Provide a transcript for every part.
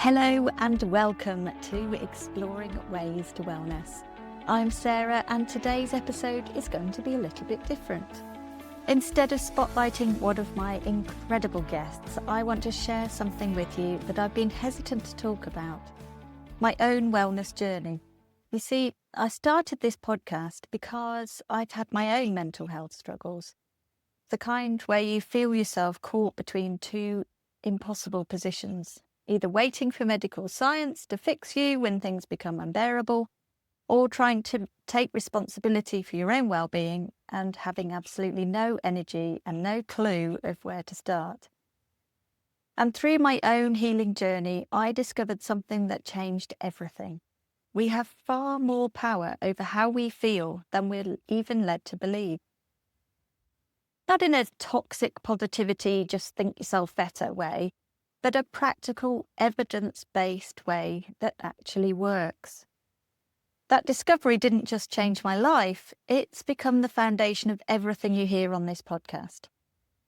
Hello and welcome to Exploring Ways to Wellness. I'm Sarah and today's episode is going to be a little bit different. Instead of spotlighting one of my incredible guests, I want to share something with you that I've been hesitant to talk about. My own wellness journey. You see, I started this podcast because I've had my own mental health struggles. The kind where you feel yourself caught between two impossible positions. Either waiting for medical science to fix you when things become unbearable, or trying to take responsibility for your own well-being and having absolutely no energy and no clue of where to start. And through my own healing journey, I discovered something that changed everything. We have far more power over how we feel than we're even led to believe. Not in a toxic positivity, just think yourself better way, but a practical, evidence-based way that actually works. That discovery didn't just change my life, it's become the foundation of everything you hear on this podcast.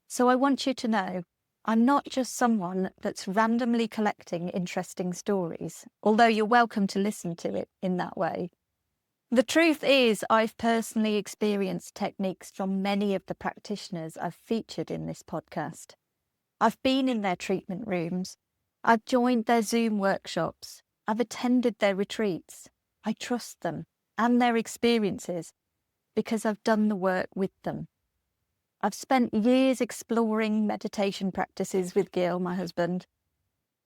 So I want you to know, I'm not just someone that's randomly collecting interesting stories, although you're welcome to listen to it in that way. The truth is, I've personally experienced techniques from many of the practitioners I've featured in this podcast. I've been in their treatment rooms, I've joined their Zoom workshops, I've attended their retreats. I trust them and their experiences because I've done the work with them. I've spent years exploring meditation practices with Gil, my husband.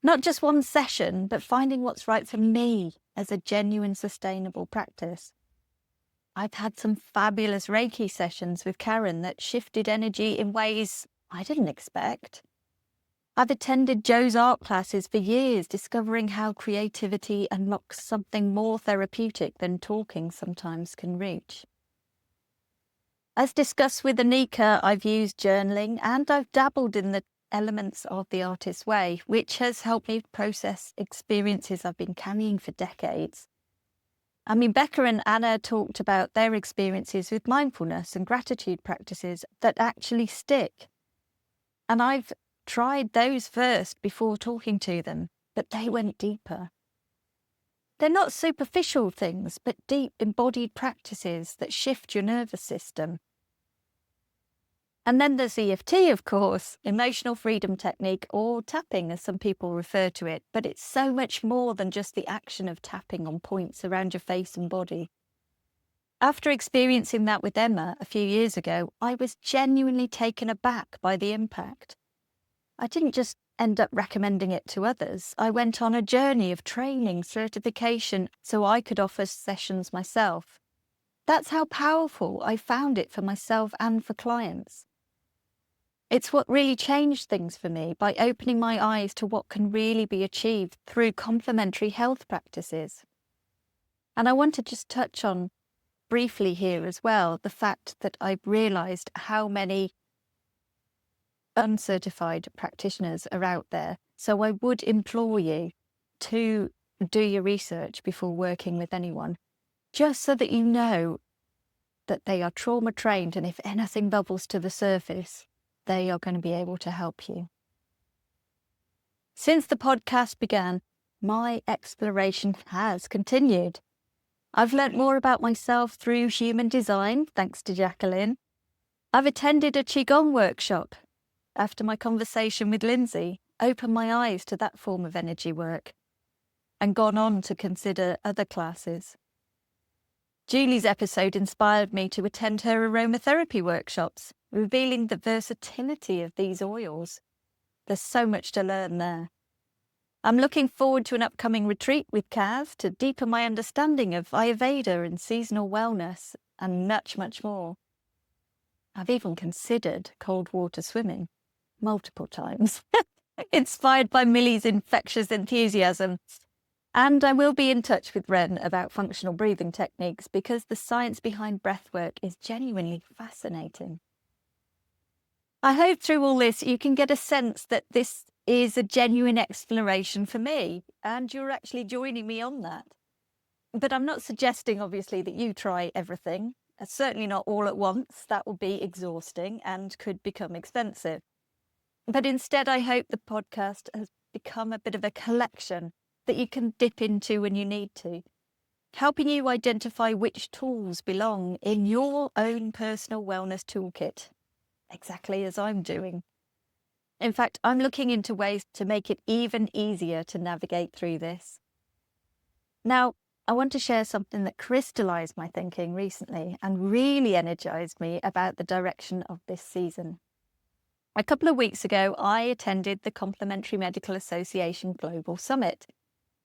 Not just one session, but finding what's right for me as a genuine, sustainable practice. I've had some fabulous Reiki sessions with Karen that shifted energy in ways I didn't expect. I've attended Joe's art classes for years, discovering how creativity unlocks something more therapeutic than talking sometimes can reach. As discussed with Anika, I've used journaling and I've dabbled in the elements of the artist's way, which has helped me process experiences I've been carrying for decades. I mean, Becca and Anna talked about their experiences with mindfulness and gratitude practices that actually stick. And I've tried those first before talking to them, but they went deeper. They're not superficial things, but deep embodied practices that shift your nervous system. And then there's EFT, of course, emotional freedom technique, or tapping as some people refer to it, but it's so much more than just the action of tapping on points around your face and body. After experiencing that with Emma a few years ago, I was genuinely taken aback by the impact. I didn't just end up recommending it to others. I went on a journey of training, certification, so I could offer sessions myself. That's how powerful I found it for myself and for clients. It's what really changed things for me by opening my eyes to what can really be achieved through complementary health practices. And I want to just touch on briefly here as well the fact that I've realised how many uncertified practitioners are out there. So I would implore you to do your research before working with anyone, just so that you know that they are trauma trained, and if anything bubbles to the surface, they are going to be able to help you. Since the podcast began, my exploration has continued. I've learnt more about myself through human design, thanks to Jacqueline. I've attended a Qigong workshop. After my conversation with Lindsay, opened my eyes to that form of energy work and gone on to consider other classes. Julie's episode inspired me to attend her aromatherapy workshops, revealing the versatility of these oils. There's so much to learn there. I'm looking forward to an upcoming retreat with Kaz to deepen my understanding of Ayurveda and seasonal wellness and much, much more. I've even considered cold water swimming. Multiple times, inspired by Millie's infectious enthusiasm. And I will be in touch with Ren about functional breathing techniques because the science behind breathwork is genuinely fascinating. I hope through all this you can get a sense that this is a genuine exploration for me and you're actually joining me on that. But I'm not suggesting, obviously, that you try everything. Certainly not all at once. That will be exhausting and could become expensive. But instead, I hope the podcast has become a bit of a collection that you can dip into when you need to, helping you identify which tools belong in your own personal wellness toolkit, exactly as I'm doing. In fact, I'm looking into ways to make it even easier to navigate through this. Now, I want to share something that crystallized my thinking recently and really energized me about the direction of this season. A couple of weeks ago, I attended the Complementary Medical Association Global Summit.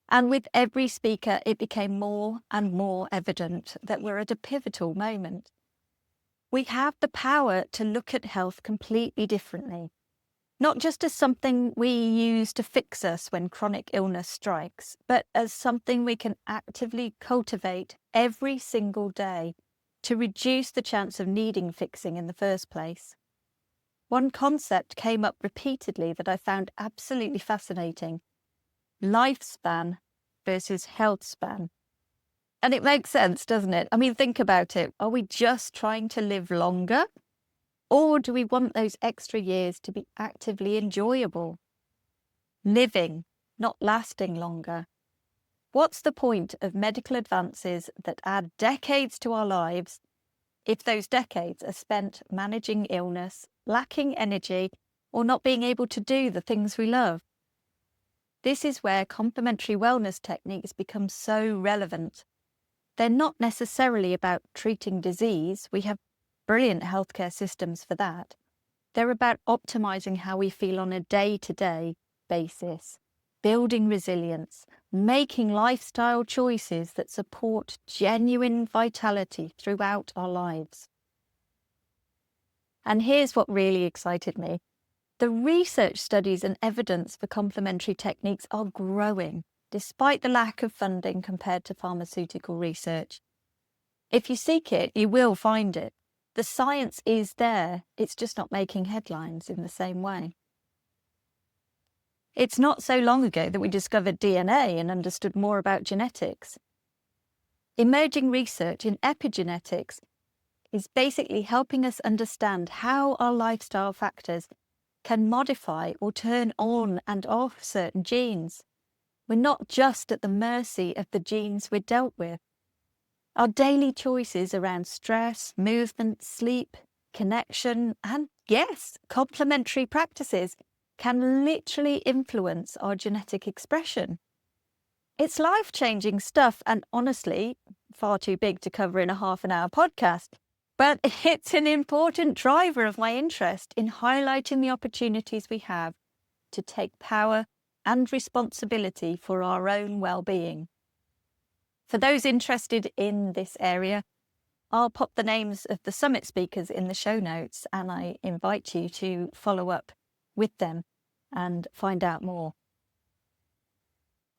And with every speaker, it became more and more evident that we're at a pivotal moment. We have the power to look at health completely differently, not just as something we use to fix us when chronic illness strikes, but as something we can actively cultivate every single day to reduce the chance of needing fixing in the first place. One concept came up repeatedly that I found absolutely fascinating: lifespan versus healthspan. And it makes sense, doesn't it? I mean, think about it. Are we just trying to live longer? Or do we want those extra years to be actively enjoyable? Living, not lasting longer. What's the point of medical advances that add decades to our lives if those decades are spent managing illness, lacking energy, or not being able to do the things we love? This is where complementary wellness techniques become so relevant. They're not necessarily about treating disease. We have brilliant healthcare systems for that. They're about optimizing how we feel on a day-to-day basis, building resilience, making lifestyle choices that support genuine vitality throughout our lives. And here's what really excited me. The research studies and evidence for complementary techniques are growing, despite the lack of funding compared to pharmaceutical research. If you seek it, you will find it. The science is there, it's just not making headlines in the same way. It's not so long ago that we discovered DNA and understood more about genetics. Emerging research in epigenetics is basically helping us understand how our lifestyle factors can modify or turn on and off certain genes. We're not just at the mercy of the genes we're dealt with. Our daily choices around stress, movement, sleep, connection, and yes, complementary practices can literally influence our genetic expression. It's life-changing stuff, and honestly, far too big to cover in a half-an-hour podcast. But it's an important driver of my interest in highlighting the opportunities we have to take power and responsibility for our own well-being. For those interested in this area, I'll pop the names of the summit speakers in the show notes, and I invite you to follow up with them and find out more.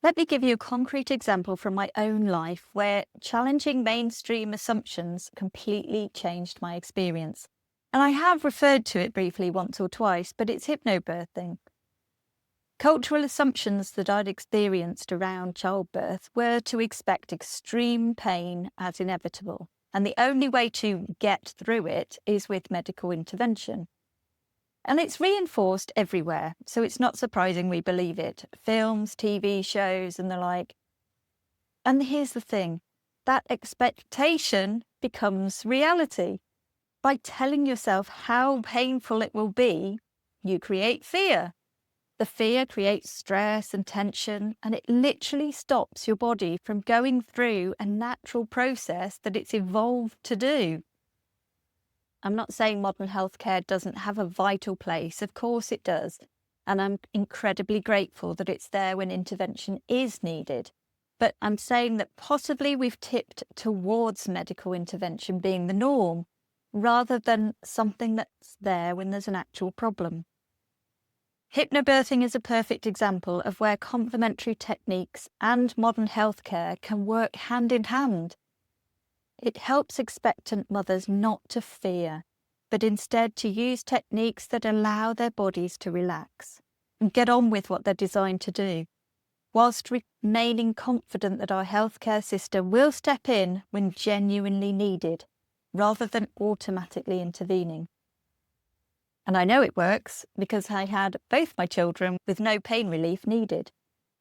Let me give you a concrete example from my own life where challenging mainstream assumptions completely changed my experience. And I have referred to it briefly once or twice, but it's hypnobirthing. Cultural assumptions that I'd experienced around childbirth were to expect extreme pain as inevitable, and the only way to get through it is with medical intervention. And it's reinforced everywhere, so it's not surprising we believe it. Films, TV shows, and the like. And here's the thing, that expectation becomes reality. By telling yourself how painful it will be, you create fear. The fear creates stress and tension, and it literally stops your body from going through a natural process that it's evolved to do. I'm not saying modern healthcare doesn't have a vital place. Of course it does. And I'm incredibly grateful that it's there when intervention is needed. But I'm saying that possibly we've tipped towards medical intervention being the norm, rather than something that's there when there's an actual problem. Hypnobirthing is a perfect example of where complementary techniques and modern healthcare can work hand in hand. It helps expectant mothers not to fear, but instead to use techniques that allow their bodies to relax and get on with what they're designed to do, whilst remaining confident that our healthcare system will step in when genuinely needed, rather than automatically intervening. And I know it works because I had both my children with no pain relief needed.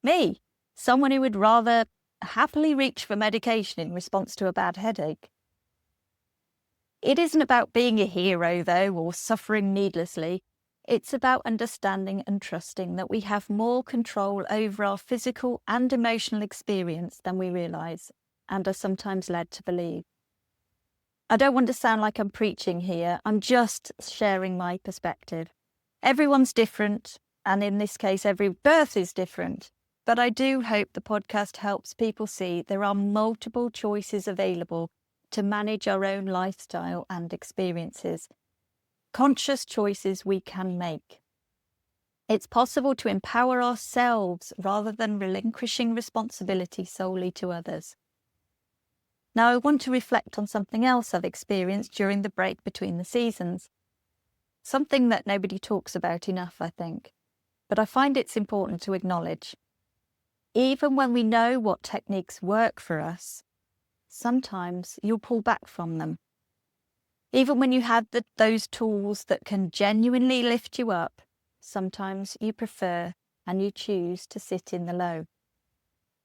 Me, someone who would rather happily reach for medication in response to a bad headache. It isn't about being a hero, though, or suffering needlessly. It's about understanding and trusting that we have more control over our physical and emotional experience than we realise, and are sometimes led to believe. I don't want to sound like I'm preaching here. I'm just sharing my perspective. Everyone's different, and in this case, every birth is different. But I do hope the podcast helps people see there are multiple choices available to manage our own lifestyle and experiences. Conscious choices we can make. It's possible to empower ourselves rather than relinquishing responsibility solely to others. Now, I want to reflect on something else I've experienced during the break between the seasons. Something that nobody talks about enough, I think, but I find it's important to acknowledge. Even when we know what techniques work for us, sometimes you'll pull back from them. Even when you have those tools that can genuinely lift you up, sometimes you prefer and you choose to sit in the low.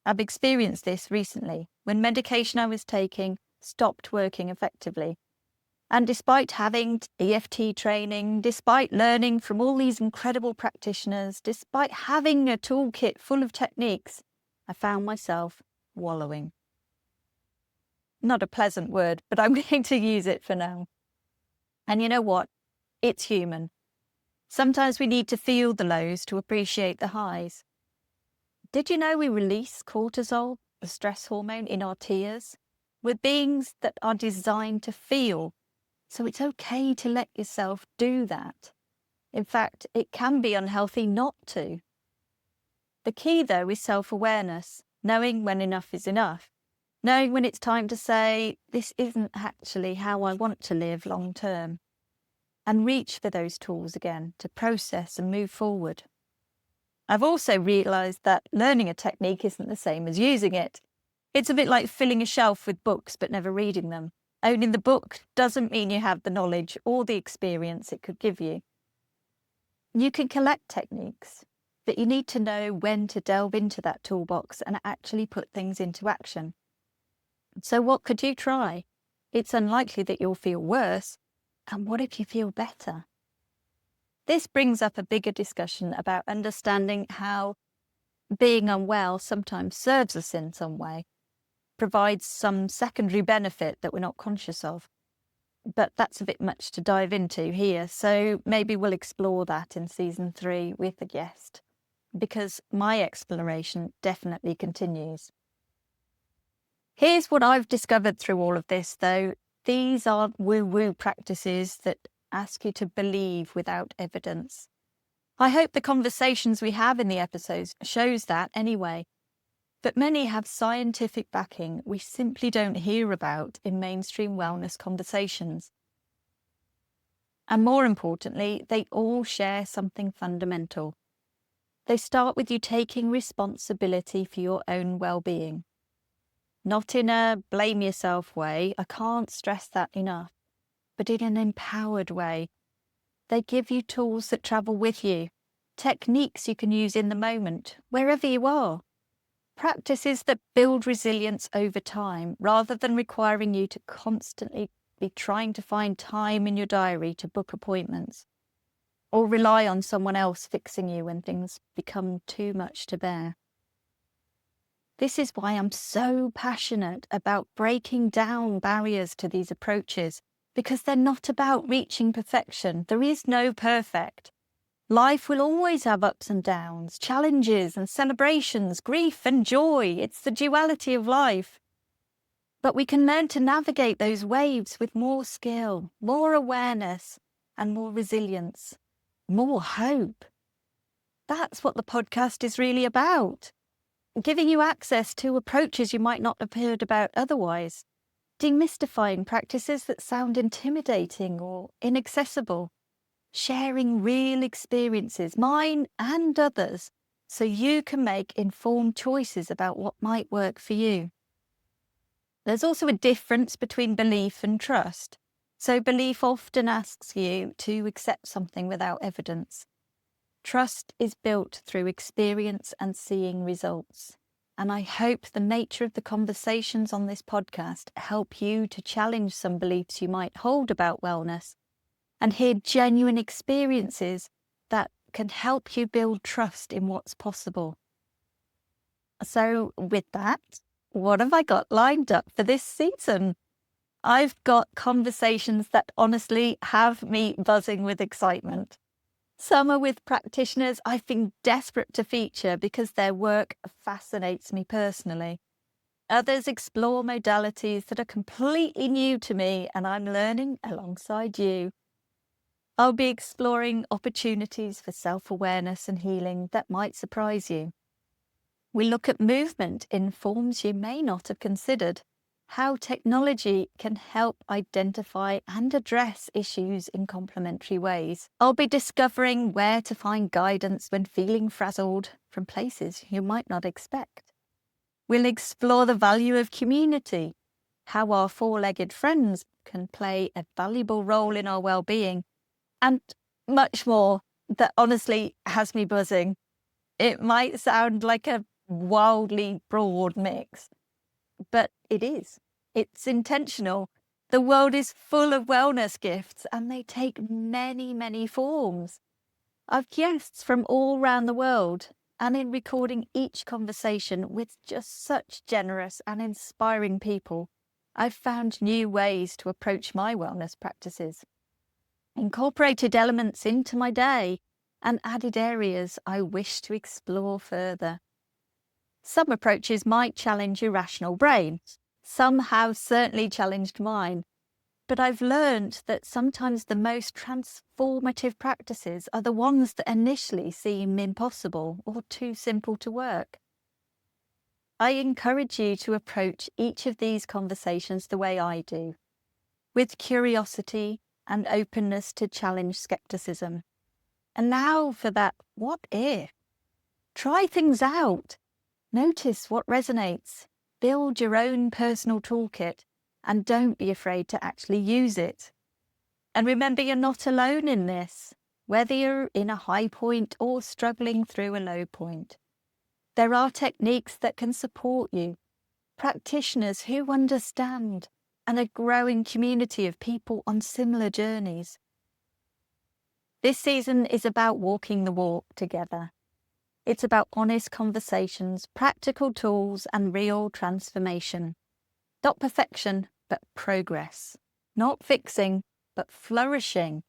I've experienced this recently when medication I was taking stopped working effectively. And despite having EFT training, despite learning from all these incredible practitioners, despite having a toolkit full of techniques, I found myself wallowing. Not a pleasant word, but I'm going to use it for now. And you know what? It's human. Sometimes we need to feel the lows to appreciate the highs. Did you know we release cortisol, the stress hormone, in our tears? We're beings that are designed to feel, so it's okay to let yourself do that. In fact, it can be unhealthy not to. The key, though, is self-awareness, knowing when enough is enough, knowing when it's time to say, this isn't actually how I want to live long term, and reach for those tools again to process and move forward. I've also realised that learning a technique isn't the same as using it. It's a bit like filling a shelf with books but never reading them. Owning the book doesn't mean you have the knowledge or the experience it could give you. You can collect techniques, but you need to know when to delve into that toolbox and actually put things into action. So what could you try? It's unlikely that you'll feel worse. And what if you feel better? This brings up a bigger discussion about understanding how being unwell sometimes serves us in some way, provides some secondary benefit that we're not conscious of. But that's a bit much to dive into here, so maybe we'll explore that in season 3 with a guest, because my exploration definitely continues. Here's what I've discovered through all of this, though. These aren't woo-woo practices that ask you to believe without evidence. I hope the conversations we have in the episodes shows that anyway. But many have scientific backing we simply don't hear about in mainstream wellness conversations. And more importantly, they all share something fundamental. They start with you taking responsibility for your own well-being. Not in a blame yourself way, I can't stress that enough, but in an empowered way. They give you tools that travel with you, techniques you can use in the moment, wherever you are. Practices that build resilience over time, rather than requiring you to constantly be trying to find time in your diary to book appointments, or rely on someone else fixing you when things become too much to bear. This is why I'm so passionate about breaking down barriers to these approaches, because they're not about reaching perfection. There is no perfect. Life will always have ups and downs, challenges and celebrations, grief and joy. It's the duality of life. But we can learn to navigate those waves with more skill, more awareness, and more resilience, more hope. That's what the podcast is really about. Giving you access to approaches you might not have heard about otherwise. Demystifying practices that sound intimidating or inaccessible. Sharing real experiences, mine and others, so you can make informed choices about what might work for you. There's also a difference between belief and trust. So belief often asks you to accept something without evidence. Trust is built through experience and seeing results. And I hope the nature of the conversations on this podcast help you to challenge some beliefs you might hold about wellness and hear genuine experiences that can help you build trust in what's possible. So with that, what have I got lined up for this season? I've got conversations that honestly have me buzzing with excitement. Some are with practitioners I've been desperate to feature because their work fascinates me personally. Others explore modalities that are completely new to me and I'm learning alongside you. I'll be exploring opportunities for self-awareness and healing that might surprise you. We look at movement in forms you may not have considered, how technology can help identify and address issues in complementary ways. I'll be discovering where to find guidance when feeling frazzled from places you might not expect. We'll explore the value of community, how our four-legged friends can play a valuable role in our well-being, and much more that honestly has me buzzing. It might sound like a wildly broad mix, but it is. It's intentional. The world is full of wellness gifts and they take many, many forms. I've guests from all around the world, and in recording each conversation with just such generous and inspiring people, I've found new ways to approach my wellness practices, incorporated elements into my day, and added areas I wish to explore further. Some approaches might challenge your rational brain. Some have certainly challenged mine. But I've learned that sometimes the most transformative practices are the ones that initially seem impossible or too simple to work. I encourage you to approach each of these conversations the way I do, with curiosity and openness to challenge skepticism. And now for that what if? Try things out. Notice what resonates. Build your own personal toolkit and don't be afraid to actually use it. And remember, you're not alone in this, whether you're in a high point or struggling through a low point. There are techniques that can support you, practitioners who understand, and a growing community of people on similar journeys. This season is about walking the walk together. It's about honest conversations, practical tools, and real transformation. Not perfection, but progress. Not fixing, but flourishing.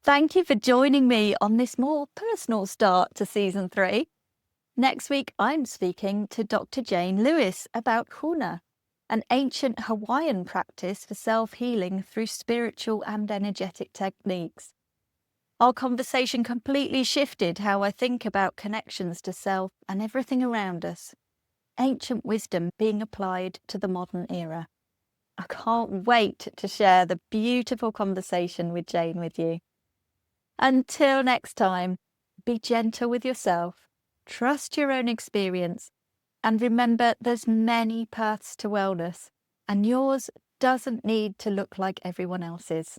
Thank you for joining me on this more personal start to Season 3. Next week, I'm speaking to Dr. Jane Lewis about Huna, an ancient Hawaiian practice for self-healing through spiritual and energetic techniques. Our conversation completely shifted how I think about connections to self and everything around us. Ancient wisdom being applied to the modern era. I can't wait to share the beautiful conversation with Jane with you. Until next time, be gentle with yourself, trust your own experience, and remember there's many paths to wellness, and yours doesn't need to look like everyone else's.